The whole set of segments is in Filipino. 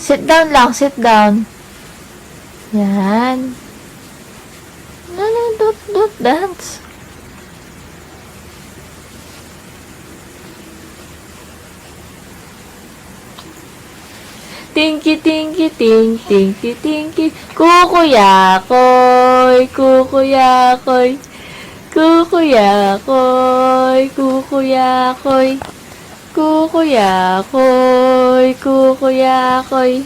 Sit down lang, sit down. Yan. No, don't dance. Tinky, tinky, ting, tinky, tinky. Kukuyakoy, kukuyakoy. Kukuyakoy, kukuyakoy. Kukuyakoy, kukuyakoy.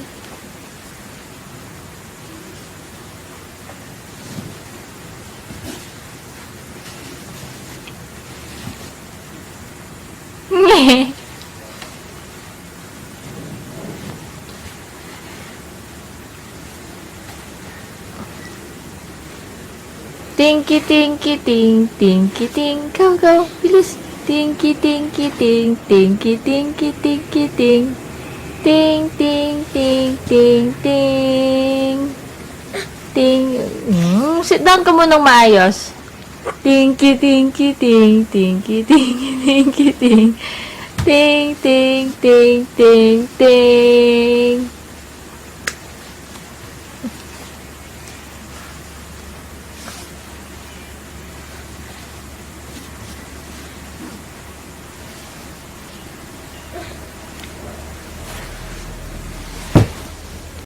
Ngeh. Tinky, tinky, ting, tinky, ting. Go, go, bilis. Tinky, tinky, ting, tinky, tinky, tinky, ting. Ting, ting, ting, ting, ting. Ting. Sit down ka munang maayos. Tinky, tinky, ting, tinky, tinky, tinky, ting. Ting, ting, ting, ting, ting.